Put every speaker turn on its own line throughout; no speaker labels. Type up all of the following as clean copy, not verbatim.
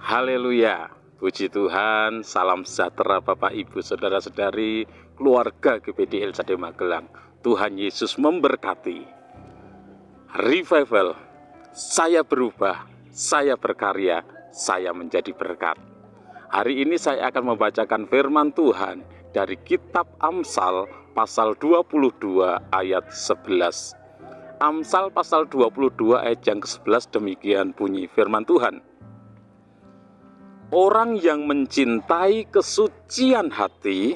Haleluya, puji Tuhan, salam sejahtera Bapak Ibu Saudara-saudari, keluarga GBD LCD Magelang. Tuhan Yesus memberkati. Revival, saya berubah, saya berkarya, saya menjadi berkat. Hari ini saya akan membacakan firman Tuhan dari kitab Amsal pasal 22 ayat 11. Amsal pasal 22 ayat yang ke-11 demikian bunyi firman Tuhan. Orang yang mencintai kesucian hati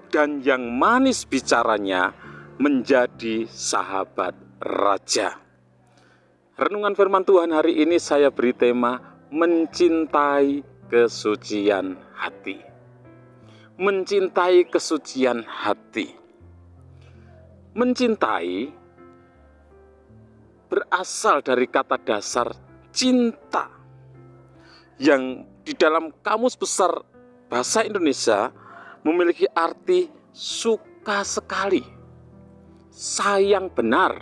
dan yang manis bicaranya menjadi sahabat raja. Renungan firman Tuhan hari ini saya beri tema mencintai kesucian hati. Mencintai kesucian hati. Mencintai berasal dari kata dasar cinta yang di dalam Kamus Besar Bahasa Indonesia memiliki arti suka sekali, sayang benar.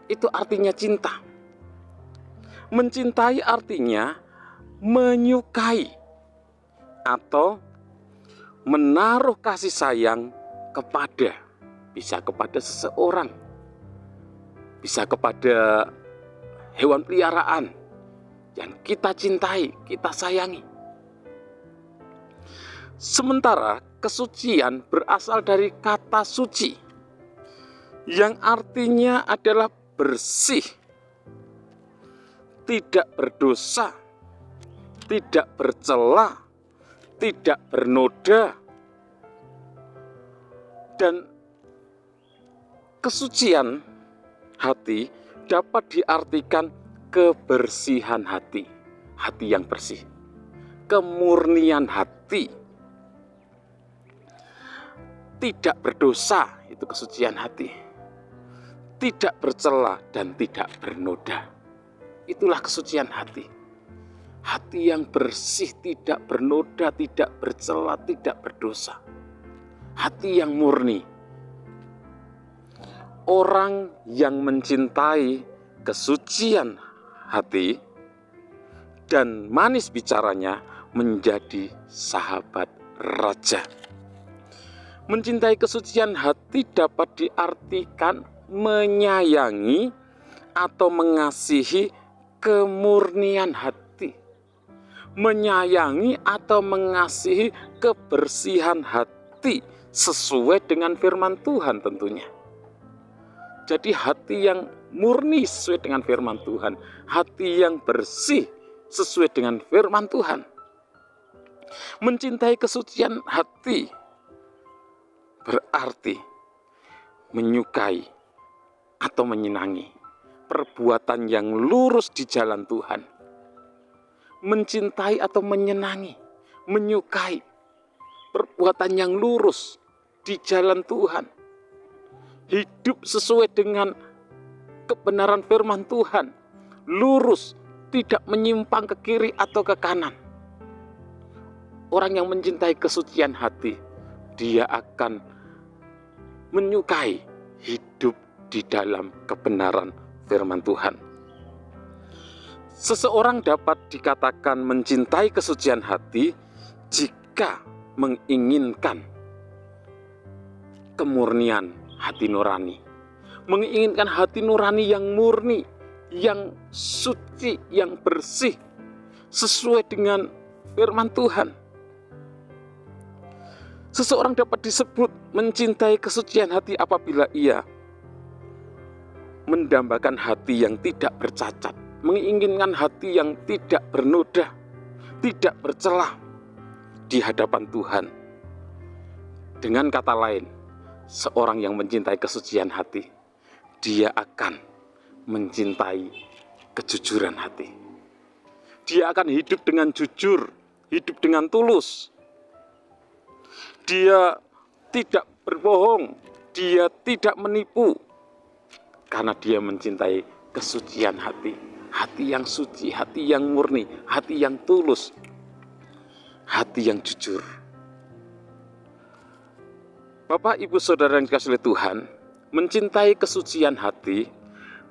Itu artinya cinta. Mencintai artinya menyukai atau menaruh kasih sayang kepada, bisa kepada seseorang, bisa kepada hewan peliharaan yang kita cintai, kita sayangi. Sementara kesucian berasal dari kata suci, yang artinya adalah bersih, tidak berdosa, tidak bercela, tidak bernoda. Dan kesucian hati dapat diartikan kebersihan hati, hati yang bersih, kemurnian hati, tidak berdosa, itu kesucian hati, tidak bercela dan tidak bernoda, itulah kesucian hati. Hati yang bersih, tidak bernoda, tidak bercela, tidak berdosa, hati yang murni. Orang yang mencintai kesucian hati dan manis bicaranya menjadi sahabat raja. Mencintai kesucian hati dapat diartikan menyayangi atau mengasihi kemurnian hati, menyayangi atau mengasihi kebersihan hati sesuai dengan firman Tuhan tentunya. Jadi hati yang murni sesuai dengan firman Tuhan, hati yang bersih sesuai dengan firman Tuhan. Mencintai kesucian hati berarti menyukai atau menyenangi perbuatan yang lurus di jalan Tuhan. Mencintai atau menyenangi, menyukai perbuatan yang lurus di jalan Tuhan. Hidup sesuai dengan kebenaran firman Tuhan, lurus, tidak menyimpang ke kiri atau ke kanan. Orang yang mencintai kesucian hati, dia akan menyukai hidup di dalam kebenaran firman Tuhan. Seseorang dapat dikatakan mencintai kesucian hati jika menginginkan kemurnian hati nurani, menginginkan hati nurani yang murni, yang suci, yang bersih, sesuai dengan firman Tuhan. Seseorang dapat disebut mencintai kesucian hati apabila ia mendambakan hati yang tidak bercacat, menginginkan hati yang tidak bernoda, tidak bercelah di hadapan Tuhan. Dengan kata lain, seorang yang mencintai kesucian hati, dia akan mencintai kejujuran hati. Dia akan hidup dengan jujur, hidup dengan tulus. Dia tidak berbohong, dia tidak menipu, karena dia mencintai kesucian hati. Hati yang suci, hati yang murni, hati yang tulus, hati yang jujur. Bapak, Ibu, Saudara yang dikasihi Tuhan, mencintai kesucian hati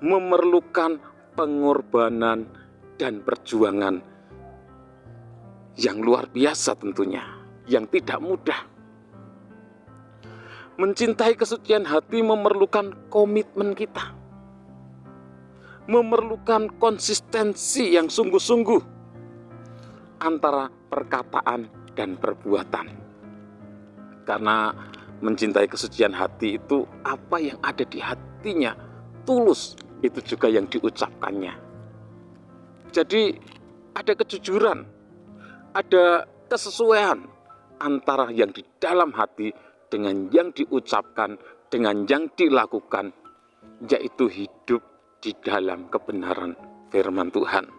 memerlukan pengorbanan dan perjuangan yang luar biasa tentunya, yang tidak mudah. Mencintai kesucian hati memerlukan komitmen kita, memerlukan konsistensi yang sungguh-sungguh antara perkataan dan perbuatan. Karena mencintai kesucian hati itu apa yang ada di hatinya, tulus, itu juga yang diucapkannya. Jadi ada kejujuran, ada kesesuaian antara yang di dalam hati dengan yang diucapkan, dengan yang dilakukan, yaitu hidup di dalam kebenaran firman Tuhan.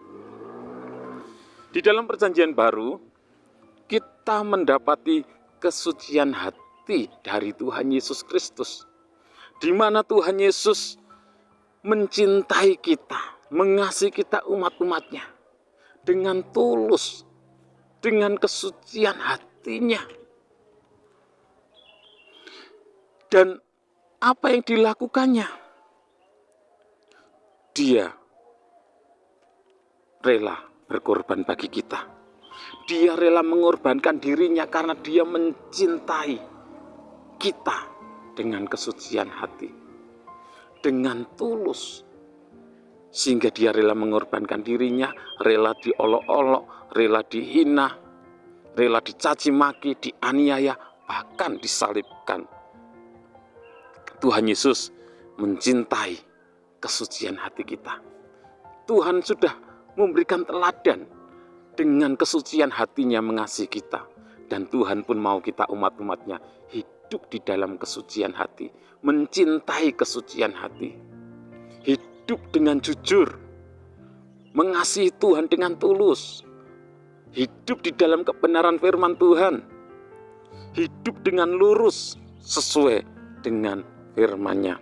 Di dalam perjanjian baru, kita mendapati kesucian hati dari Tuhan Yesus Kristus, di mana Tuhan Yesus mencintai kita, mengasihi kita umat-umatnya dengan tulus, dengan kesucian hatinya. Dan apa yang dilakukannya? Dia rela berkorban bagi kita. Dia rela mengorbankan dirinya karena dia mencintai kita dengan kesucian hati, dengan tulus. Sehingga dia rela mengorbankan dirinya, rela diolok-olok, rela dihina, rela dicaci maki, dianiaya, bahkan disalibkan. Tuhan Yesus mencintai kesucian hati kita. Tuhan sudah memberikan teladan dengan kesucian hatinya mengasihi kita. Dan Tuhan pun mau kita umat-umatnya hidup di dalam kesucian hati, mencintai kesucian hati, hidup dengan jujur, mengasihi Tuhan dengan tulus, hidup di dalam kebenaran firman Tuhan, hidup dengan lurus sesuai dengan firman-Nya.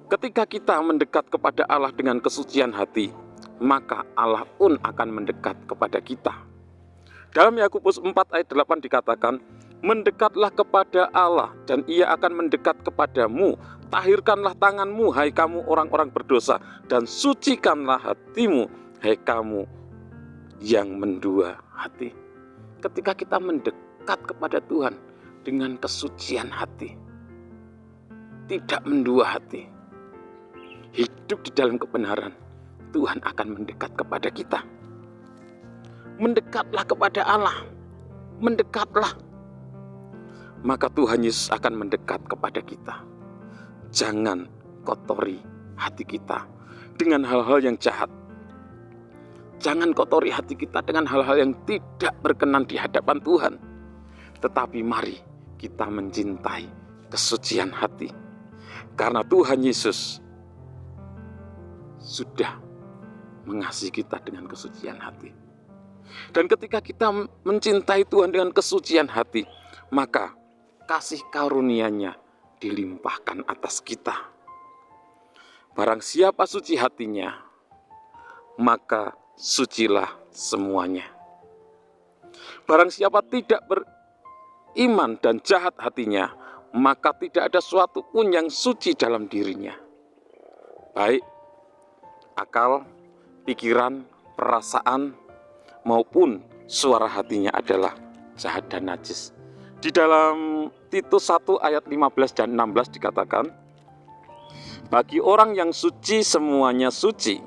Ketika kita mendekat kepada Allah dengan kesucian hati, maka Allah pun akan mendekat kepada kita. Dalam Yakobus 4 ayat 8 dikatakan, mendekatlah kepada Allah dan Ia akan mendekat kepadamu. Tahirkanlah tanganmu, hai kamu orang-orang berdosa, dan sucikanlah hatimu, hai kamu yang mendua hati. Ketika kita mendekat kepada Tuhan dengan kesucian hati, tidak mendua hati, hidup di dalam kebenaran, Tuhan akan mendekat kepada kita. Mendekatlah kepada Allah, mendekatlah, maka Tuhan Yesus akan mendekat kepada kita. Jangan kotori hati kita dengan hal-hal yang jahat. Jangan kotori hati kita dengan hal-hal yang tidak berkenan di hadapan Tuhan. Tetapi mari kita mencintai kesucian hati, karena Tuhan Yesus sudah mengasihi kita dengan kesucian hati. Dan ketika kita mencintai Tuhan dengan kesucian hati, maka kasih karunia-Nya dilimpahkan atas kita. Barang siapa suci hatinya, maka sucilah semuanya. Barang siapa tidak beriman dan jahat hatinya, maka tidak ada suatu pun yang suci dalam dirinya. Baik akal, pikiran, perasaan, maupun suara hatinya adalah jahat dan najis. Di dalam Titus 1 ayat 15 dan 16 dikatakan, bagi orang yang suci semuanya suci,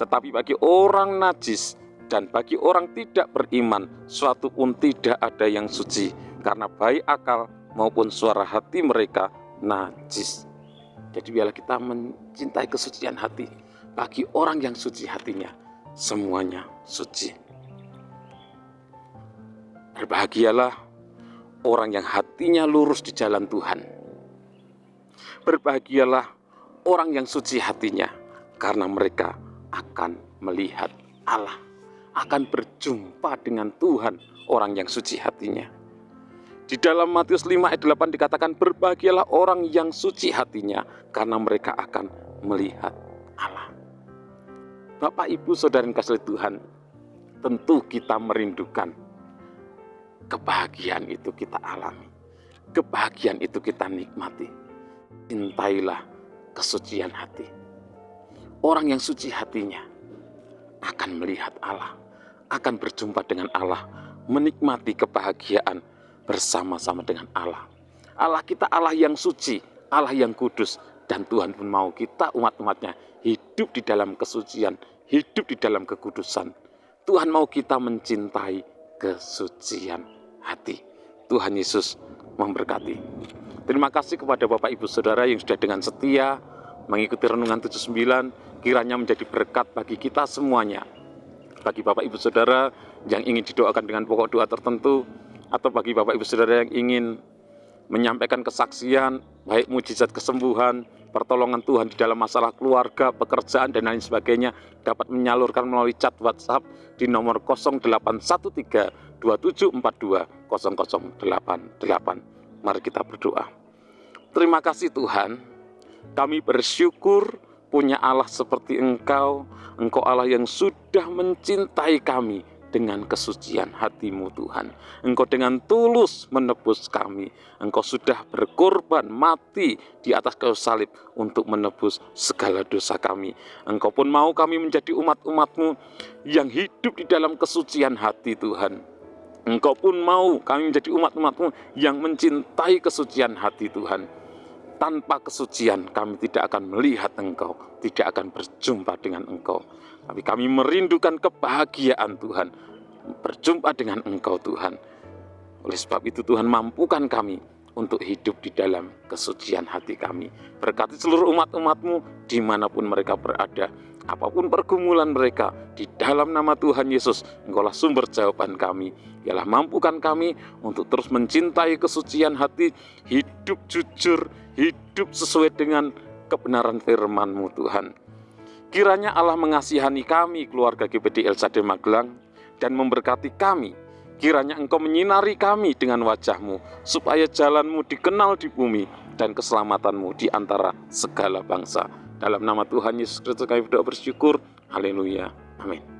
tetapi bagi orang najis dan bagi orang tidak beriman suatu pun tidak ada yang suci, karena baik akal maupun suara hati mereka najis. Jadi biarlah kita mencintai kesucian hati. Bagi orang yang suci hatinya, semuanya suci. Berbahagialah orang yang hatinya lurus di jalan Tuhan. Berbahagialah orang yang suci hatinya, karena mereka akan melihat Allah, akan berjumpa dengan Tuhan, orang yang suci hatinya. Di dalam Matius 5 ayat 8 dikatakan, berbahagialah orang yang suci hatinya, karena mereka akan melihat Allah. Bapak, Ibu, Saudara yang kasih Tuhan, tentu kita merindukan kebahagiaan itu kita alami, kebahagiaan itu kita nikmati. Cintailah kesucian hati. Orang yang suci hatinya akan melihat Allah, akan berjumpa dengan Allah, menikmati kebahagiaan bersama-sama dengan Allah. Allah kita Allah yang suci, Allah yang kudus, dan Tuhan pun mau kita umat-umatnya hidup di dalam kesucian, hidup di dalam kekudusan. Tuhan mau kita mencintai kesucian hati. Tuhan Yesus memberkati. Terima kasih kepada Bapak Ibu Saudara yang sudah dengan setia mengikuti Renungan 79, kiranya menjadi berkat bagi kita semuanya. Bagi Bapak Ibu Saudara yang ingin didoakan dengan pokok doa tertentu, atau bagi Bapak Ibu Saudara yang ingin menyampaikan kesaksian, baik mujizat kesembuhan, pertolongan Tuhan di dalam masalah keluarga, pekerjaan, dan lain sebagainya, dapat menyalurkan melalui chat WhatsApp di nomor 0813 2742 0088. Mari kita berdoa. Terima kasih Tuhan, kami bersyukur punya Allah seperti Engkau. Engkau Allah yang sudah mencintai kami dengan kesucian hati-Mu Tuhan. Engkau dengan tulus menebus kami. Engkau sudah berkorban mati di atas kayu salib untuk menebus segala dosa kami. Engkau pun mau kami menjadi umat-umat-Mu yang hidup di dalam kesucian hati Tuhan. Engkau pun mau kami menjadi umat-umat-Mu yang mencintai kesucian hati Tuhan. Tanpa kesucian kami tidak akan melihat Engkau, tidak akan berjumpa dengan Engkau. Tapi kami merindukan kebahagiaan Tuhan, berjumpa dengan Engkau Tuhan. Oleh sebab itu Tuhan, mampukan kami untuk hidup di dalam kesucian hati kami. Berkati seluruh umat-umat-Mu dimanapun mereka berada. Apapun pergumulan mereka, di dalam nama Tuhan Yesus, Engkaulah sumber jawaban kami. Ialah mampukan kami untuk terus mencintai kesucian hati, hidup jujur, hidup sesuai dengan kebenaran firman-Mu Tuhan. Kiranya Allah mengasihani kami, keluarga GPD El Shaddai Magelang, dan memberkati kami. Kiranya Engkau menyinari kami dengan wajah-Mu, supaya jalan-Mu dikenal di bumi, dan keselamatan-Mu di antara segala bangsa. Dalam nama Tuhan Yesus Kristus kami berdoa bersyukur. Haleluya. Amin.